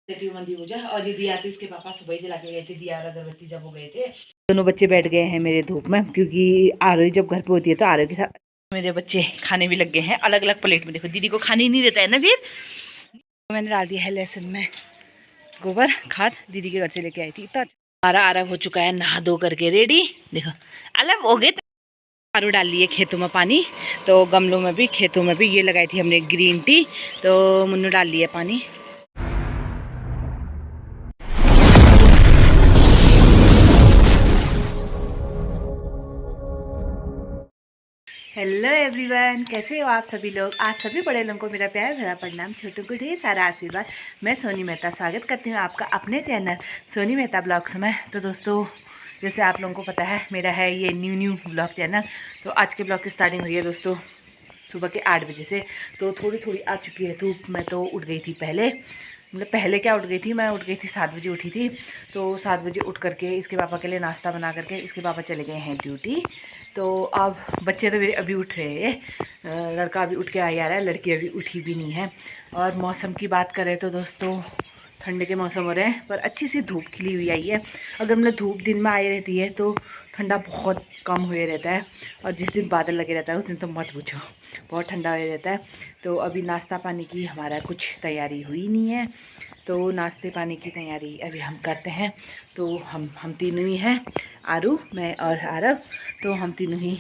देती हूँ मंदी पूजा। और ये दिया तो इसके पापा सुबह ही जला के गए थे, दिया और अगरबत्ती जब वो गए थे। दोनों बच्चे बैठ गए हैं मेरे धूप में, क्योंकि आरोही जब घर पे होती है तो आरोही के साथ मेरे बच्चे खाने भी लग गए हैं अलग अलग प्लेट में। देखो दीदी को खाने ही नहीं देता है ना फिर। तो मैंने डाल दिया है लहसुन में गोबर खाद, दीदी के घर से लेके आई थी। इतना हमारा आरव हो चुका है नहा धो करके रेडी। देखो अलग हो गए। आरू डाल लिए खेतों में पानी, तो गमलों में भी खेतों में भी ये लगाई थी हमने ग्रीन टी, तो मुन्नू डाल लिया पानी। हेलो एवरीवन, कैसे हो आप सभी लोग। आज सभी बड़े लोगों को मेरा प्यार भरा प्रणाम, छोटों को ढेर सारा आशीर्वाद। मैं सोनी मेहता स्वागत करती हूँ आपका अपने चैनल सोनी मेहता ब्लॉग्स में। तो दोस्तों जैसे आप लोगों को पता है मेरा है ये न्यू ब्लॉग चैनल। तो आज के ब्लॉग की स्टार्टिंग हुई है दोस्तों सुबह के 8 बजे से। तो थोड़ी थोड़ी आ चुकी है धूप। मैं तो उठ गई थी पहले, मतलब पहले क्या उठ गई थी, मैं उठ गई थी 7 बजे उठी थी। तो 7 बजे उठ करके इसके पापा के लिए नाश्ता बना करके इसके पापा चले गए हैं ड्यूटी। तो अब बच्चे तो मेरे अभी उठ रहे हैं, लड़का अभी उठ के आ रहा है, लड़की अभी उठी भी नहीं है। और मौसम की बात करें तो दोस्तों ठंड के मौसम हो रहे हैं, पर अच्छी सी धूप खिली हुई आई है। अगर मतलब धूप दिन में आई रहती है तो ठंडा बहुत कम हुए रहता है, और जिस दिन बादल लगे रहता है उस दिन तो मत पूछो, बहुत ठंडा हो रहता है। तो अभी नाश्ता पानी की हमारा कुछ तैयारी हुई नहीं है, तो नाश्ते पानी की तैयारी अभी हम करते हैं। तो हम तीनों ही हैं, आरू, मैं और आरव। तो हम तीनों ही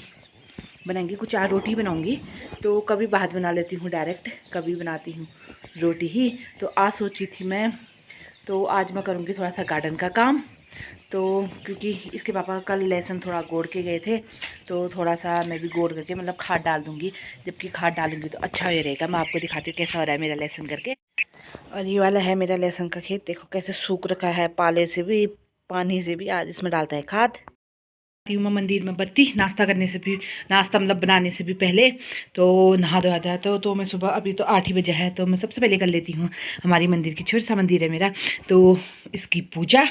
बनाएंगे, कुछ और रोटी बनाऊंगी। तो कभी भात बना लेती हूँ डायरेक्ट, कभी बनाती हूँ रोटी ही। तो आज सोची थी मैं, तो आज मैं करूँगी थोड़ा सा गार्डन का काम। तो क्योंकि इसके पापा कल लहसुन थोड़ा गोड़ के गए थे, तो थोड़ा सा मैं भी गोड़ करके मतलब खाद डाल दूँगी। जबकि खाद डालूंगी तो अच्छा ही रहेगा। मैं आपको दिखाती हूँ कैसा हो रहा है मेरा लहसुन करके। और ये वाला है मेरा लहसुन का खेत, देखो कैसे सूख रखा है, पाले से भी पानी से भी। आज इसमें डालता है खाद। हूँ मैं मंदिर में बत्ती, नाश्ता करने से भी, नाश्ता मतलब बनाने से भी पहले तो नहा धो आता है। तो मैं सुबह, अभी तो 8 ही बजे है, तो मैं सबसे पहले कर लेती हूँ हमारी मंदिर की, छोटा सा मंदिर है मेरा, तो इसकी पूजा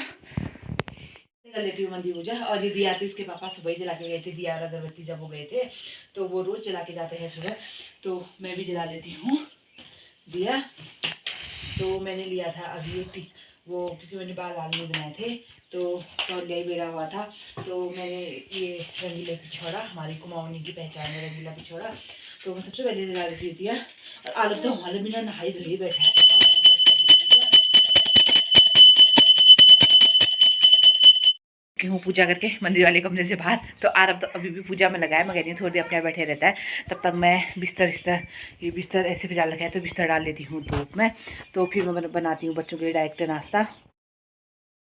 कर लेती हूँ, मंदिर पूजा। और ये दिया तो इसके पापा सुबह ही जला के गए थे, दिया और अगरबत्ती जब वो गए थे, तो वो रोज़ जला के जाते हैं सुबह। तो मैं भी जला लेती हूँ दिया। तो मैंने लिया था अभी एक वो, क्योंकि मैंने बाल नहीं बनाए थे तो तौलिया ही बेड़ा हुआ था। तो मैंने ये रंगीला पिछौड़ा, हमारी कुमाऊनी की पहचान है रंगीला पिछौड़ा, तो मैं सबसे पहले जला देती थी। और आलू तो हमारे बिना नहाई धोई बैठा है। हूँ पूजा करके मंदिर वाले कमरे से बाहर, तो आरब तो अभी भी पूजा में लगा है। मैं कह रही हूँ थोड़ी देर अपने बैठे रहता है, तब तक मैं ये बिस्तर ऐसे भिजा रखा है तो बिस्तर डाल लेती हूँ धूप में। तो फिर मैं बनाती हूँ बच्चों के लिए डायरेक्ट नाश्ता।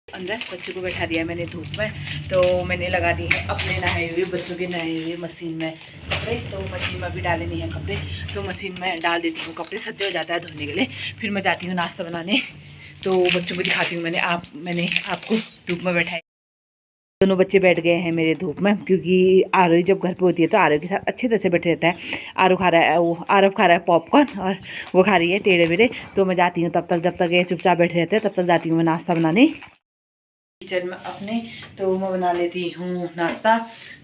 अंदर बच्चों को बैठा दिया मैंने धूप में, तो मैंने लगा दी है अपने नहाए हुए बच्चों के नहाए हुए मशीन में कपड़े। तो मशीन में अभी डाले नहीं है कपड़े, तो मशीन में डाल देती हूँ कपड़े, सज्ज हो जाता है धोने के लिए। फिर मैं जाती हूँ नाश्ता बनाने, तो बच्चों को दिखाती हूँ। मैंने आपको धूप में बैठाया। दोनों बच्चे बैठ गए हैं मेरे धूप में, क्योंकि आरोही जब घर पे होती है तो आरोही के साथ अच्छी तरह से बैठे रहता है। आरू खा रहा है, वो आरव खा रहा है पॉपकॉर्न, और वो खा रही है टेढ़े मेढ़े। तो मैं जाती हूँ तब तक, जब तक ये चुपचाप बैठे रहते हैं तब तक जाती हूँ मैं नाश्ता बनाने किचन में अपने। तो मैं बना लेती हूँ नाश्ता,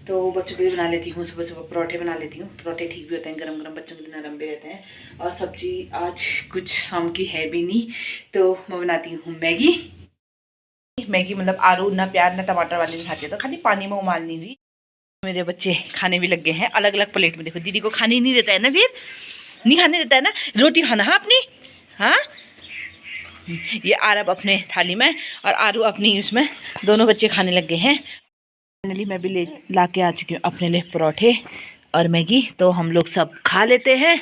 तो बच्चों के लिए बना लेती हूँ। सुबह सुबह परोठे बना लेती हूँ, परोठे ठीक भी होते हैं, गरम गरम, बच्चों के लिए नरम भी रहते हैं। और सब्जी आज कुछ शाम की है भी नहीं, तो मैं बनाती हूँ मैगी। मैगी मतलब आलू ना प्याज ना टमाटर वाली नहीं खाती है, तो खाली पानी में उबालनी हुई। मेरे बच्चे खाने भी लग गए हैं अलग अलग प्लेट में। देखो दीदी को खाने ही नहीं देता है ना फिर, नहीं खाने देता है ना, रोटी खाना हाँ अपनी। हाँ ये आरब अपने थाली में और आरू अपनी उसमें, दोनों बच्चे खाने लग गए हैं। फाइनली मैं भी ला के आ चुकी हूँ अपने लिए परोठे और मैगी, तो हम लोग सब खा लेते हैं।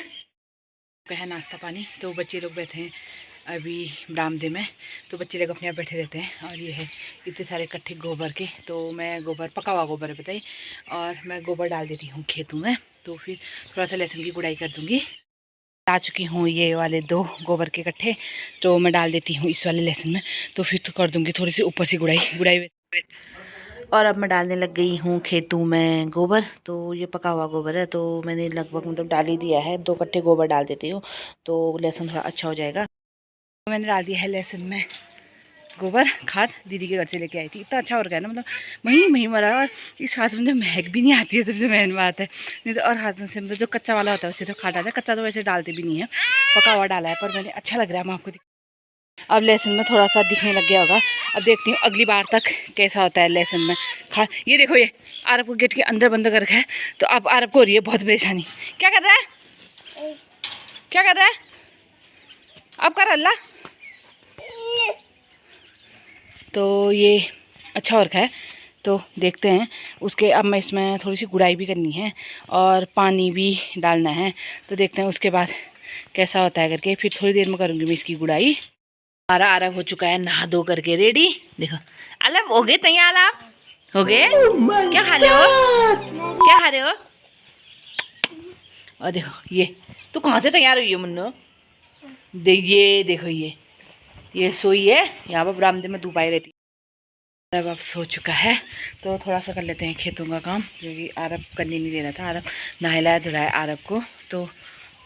है नाश्ता पानी, तो बच्चे लोग बैठे हैं अभी बरामदे में, तो बच्चे लोग अपने आप बैठे रहते हैं। और ये है इतने सारे इकट्ठे गोबर के, तो मैं गोबर, पका हुआ गोबर है बताइए, और मैं गोबर डाल देती हूँ खेतों में। तो फिर थोड़ा सा लहसुन की गुड़ाई कर दूँगी। ला चुकी हूँ ये वाले 2 गोबर के इकट्ठे, तो मैं डाल देती हूँ इस वाले लहसुन में। तो फिर तो कर दूँगी थोड़ी सी ऊपर से गुड़ाई। और अब मैं डालने लग गई हूँ खेतों में गोबर। तो ये पका हुआ गोबर है, तो मैंने लगभग मतलब डाल ही दिया है, 2 कट्टे गोबर डाल देती हूँ, तो लहसुन थोड़ा अच्छा हो जाएगा। तो मैंने डाल दिया है लहसुन में गोबर खाद, दीदी के घर से लेके आई थी। इतना अच्छा हो गया ना, मतलब मही मरा। और इस हाथ में जो महक भी नहीं आती है, सबसे मेन बात है। नहीं तो और हाथों से मतलब जो कच्चा वाला होता है उससे तो खाद डालता है, कच्चा तो वैसे डालते भी नहीं है, पका हुआ डाला है। पर मैंने अच्छा लग रहा है, मैं आपको अब लहसुन में थोड़ा सा दिखने लग गया होगा। अब देखती हूँ अगली बार तक कैसा होता है लहसुन में खा। ये देखो, ये आरब को गेट के अंदर बंद कर रखा है, तो अब आरब को हो रही है बहुत परेशानी। क्या कर रहा है, क्या कर रहा है, अब कर अल्लाह। तो ये अच्छा हो रखा है, तो देखते हैं उसके। अब मैं इसमें थोड़ी सी गुड़ाई भी करनी है और पानी भी डालना है, तो देखते हैं उसके बाद कैसा होता है करके। फिर थोड़ी देर में करूँगी मैं इसकी गुड़ाई। हमारा आरब हो चुका है नहा धो करके रेडी। देखो अलग हो गए तैयार, आप हो गए। क्या खा रहे हो, क्या खा रहे हो। और देखो ये तू कहाँ से तैयार हुई है मुन्नो। ये देखो ये सोई है यहाँ पर बरामदे में, धूप आई रहती है। अब सो चुका है, तो थोड़ा सा कर लेते हैं खेतों का काम, क्योंकि आरब करने नहीं दे रहा था। आरब नहलाया धुलाया आरब को, तो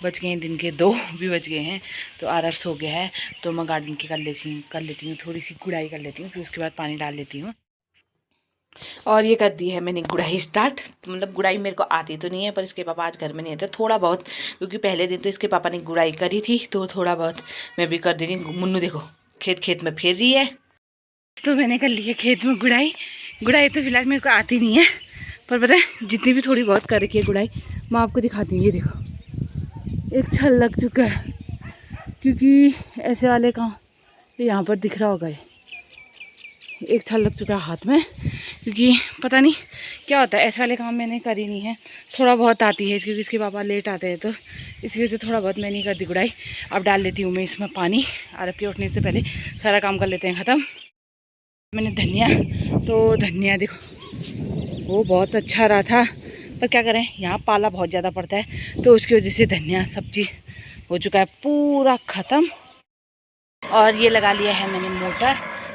बज गए हैं दिन के 2 भी बज गए हैं, तो आरब सो गया है। तो मैं गार्डन की कर लेती हूँ थोड़ी सी गुड़ाई कर लेती हूँ, फिर उसके बाद पानी डाल लेती हूँ। और ये कर दी है मैंने गुड़ाई स्टार्ट। मतलब गुड़ाई मेरे को आती तो नहीं है, पर इसके पापा आज घर में नहीं आते, थोड़ा बहुत, क्योंकि पहले दिन तो इसके पापा ने गुड़ाई करी थी, तो थोड़ा बहुत मैं भी कर दे रही हूँ। मुन्नू देखो खेत में फेर रही है, तो मैंने कर ली है खेत में गुड़ाई। गुड़ाई तो फिलहाल मेरे को आती नहीं है, पर पता है जितनी भी थोड़ी बहुत कर रखी है गुड़ाई, मैं आपको दिखाती हूँ। ये देखो एक छल लग चुका है, क्योंकि ऐसे वाले काम यहाँ पर दिख रहा होगा, ये एक छल लग चुका है हाथ में, क्योंकि पता नहीं क्या होता है, ऐसे वाले काम मैंने करी नहीं है। थोड़ा बहुत आती है, क्योंकि इसके पापा लेट आते हैं, तो इसकी वजह से थोड़ा बहुत मैं नहीं करती गुड़ाई। अब डाल लेती हूँ मैं इसमें पानी। आरब के उठने से पहले सारा काम कर लेते हैं ख़त्म। मैंने धनिया, तो धनिया देखो वो बहुत अच्छा रहा था, पर क्या करें यहाँ पाला बहुत ज़्यादा पड़ता है, तो उसकी वजह से धनिया सब्जी हो चुका है पूरा ख़त्म। और ये लगा लिया है मैंने मोटर,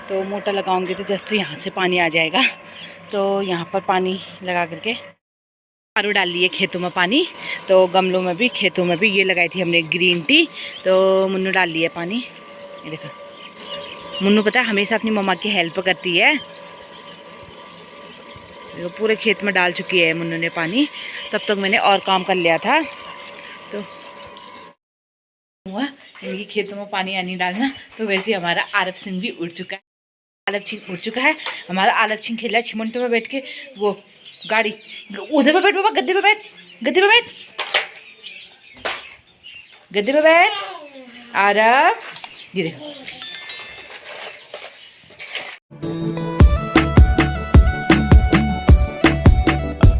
तो मोटर लगाऊंगी तो जस्ट यहाँ से पानी आ जाएगा, तो यहाँ पर पानी लगा करके आरू डाल लिए खेतों में पानी, तो गमलों में भी खेतों में भी। ये लगाई थी हमने ग्रीन टी, तो मुन्नू डाल लिया पानी। ये देखो मुन्नू पता है हमेशा अपनी मम्मा की हेल्प करती है, देखो पूरे खेत में डाल चुकी है मुन्नू ने पानी। तब तक मैंने और काम कर लिया था, तो हुआ इनकी खेतों में पानी आनी डालना। तो वैसे हमारा आरब सिंह भी उड़ चुका है, आरब सिंह उड़ चुका है हमारा। आरब सिंह खेला चिमंटो में बैठ के, वो गाड़ी उधर पे बैठ, बाबा गद्दे पे बैठ, गद्दे पे बैठ, गद्दे पे बैठ आरब। ये देखो